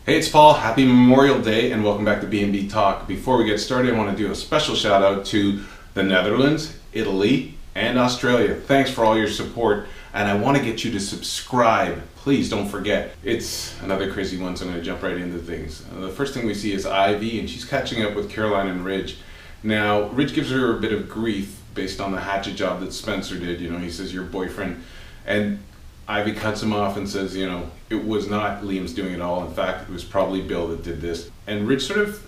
Hey, it's Paul. Happy Memorial Day and welcome back to B&B Talk. Before we get started, I want to do a special shout out to the Netherlands, Italy, and Australia. Thanks for all your support, and I want to get you to subscribe. Please don't forget. It's another crazy one, so I'm going to jump right into things. The first thing we see is Ivy, and she's catching up with Caroline and Ridge. Now, Ridge gives her a bit of grief based on the hatchet job that Spencer did. You know, he says, your boyfriend. And Ivy cuts him off and says, you know, it was not Liam's doing it all. In fact, it was probably Bill that did this. And Ridge sort of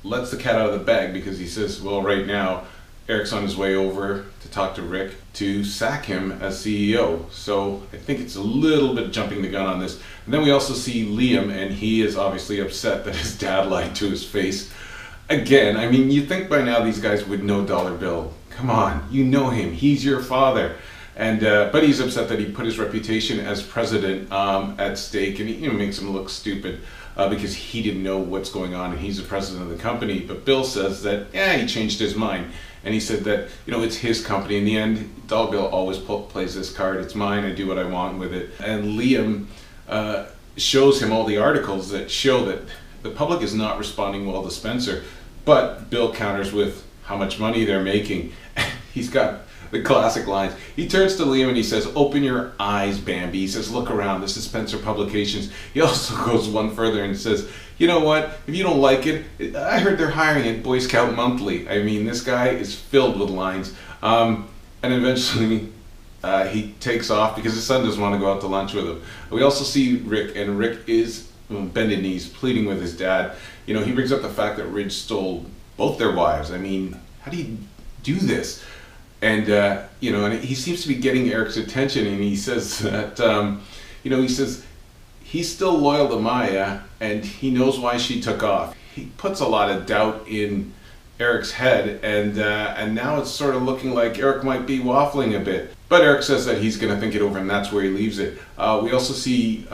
lets the cat out of the bag because he says, well, right now, Eric's on his way over to talk to Rick to sack him as CEO. So I think it's a little bit jumping the gun on this. And then we also see Liam, and he is obviously upset that his dad lied to his face. Again, I mean, you'd think by now these guys would know Dollar Bill. Come on, you know him. He's your father. And but he's upset that he put his reputation as president at stake, and he makes him look stupid because he didn't know what's going on, and he's the president of the company. But Bill says that he changed his mind, and he said that it's his company. In the end, Dollar Bill always plays this card. It's mine. I do what I want with it. And Liam shows him all the articles that show that the public is not responding well to Spencer, but Bill counters with how much money they're making. He's got the classic lines. He turns to Liam and he says, open your eyes, Bambi. He says, look around, this is Spencer Publications. He also goes one further and says, you know what, if you don't like it, I heard they're hiring at Boy Scout Monthly. I mean, this guy is filled with lines. And eventually he takes off because his son doesn't want to go out to lunch with him. We also see Rick, and Rick is bending knees, pleading with his dad. He brings up the fact that Ridge stole both their wives. I mean, how do you do this? And and he seems to be getting Eric's attention, and he says that he says he's still loyal to Maya, and he knows why she took off. He puts a lot of doubt in Eric's head, and now it's sort of looking like Eric might be waffling a bit. But Eric says that he's going to think it over, and that's where he leaves it. We also see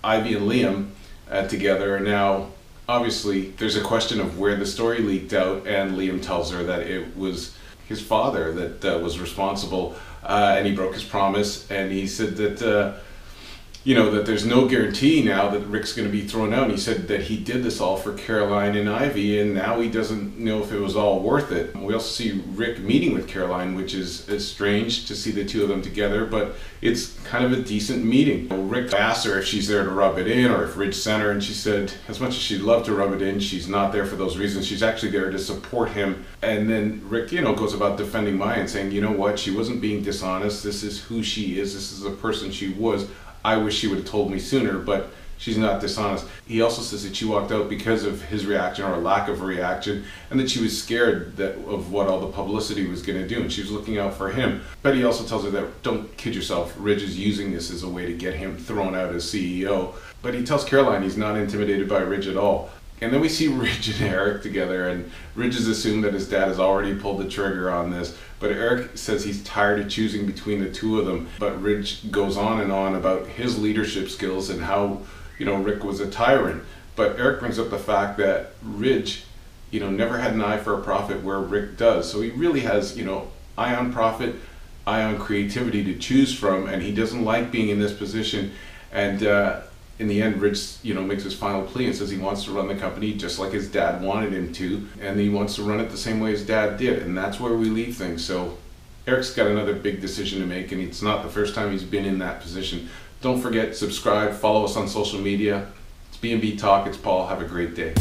Ivy and Liam together, and now obviously there's a question of where the story leaked out, and Liam tells her that it was his father that was responsible, and he broke his promise, and he said that that there's no guarantee now that Rick's going to be thrown out, and he said that he did this all for Caroline and Ivy, and now he doesn't know if it was all worth it. We also see Rick meeting with Caroline, which is strange to see the two of them together, but it's kind of a decent meeting. Rick asked her if she's there to rub it in or if Ridge sent her, and she said as much as she'd love to rub it in, she's not there for those reasons. She's actually there to support him. And then Rick goes about defending Maya and saying, you know what, she wasn't being dishonest, this is who she is, this is the person she was. I wish she would have told me sooner, but she's not dishonest. He also says that she walked out because of his reaction or lack of a reaction, and that she was scared of what all the publicity was going to do, and she was looking out for him. But he also tells her that don't kid yourself, Ridge is using this as a way to get him thrown out as CEO. But he tells Caroline he's not intimidated by Ridge at all. And then we see Ridge and Eric together, and Ridge has assumed that his dad has already pulled the trigger on this, but Eric says he's tired of choosing between the two of them. But Ridge goes on and on about his leadership skills and how Rick was a tyrant. But Eric brings up the fact that Ridge never had an eye for a profit where Rick does. So he really has eye on profit, eye on creativity to choose from, and he doesn't like being in this position. And in the end, Ridge makes his final plea and says he wants to run the company just like his dad wanted him to, and he wants to run it the same way his dad did, and that's where we leave things. So Eric's got another big decision to make, and it's not the first time he's been in that position. Don't forget, subscribe, follow us on social media. It's B&B Talk, it's Paul, have a great day.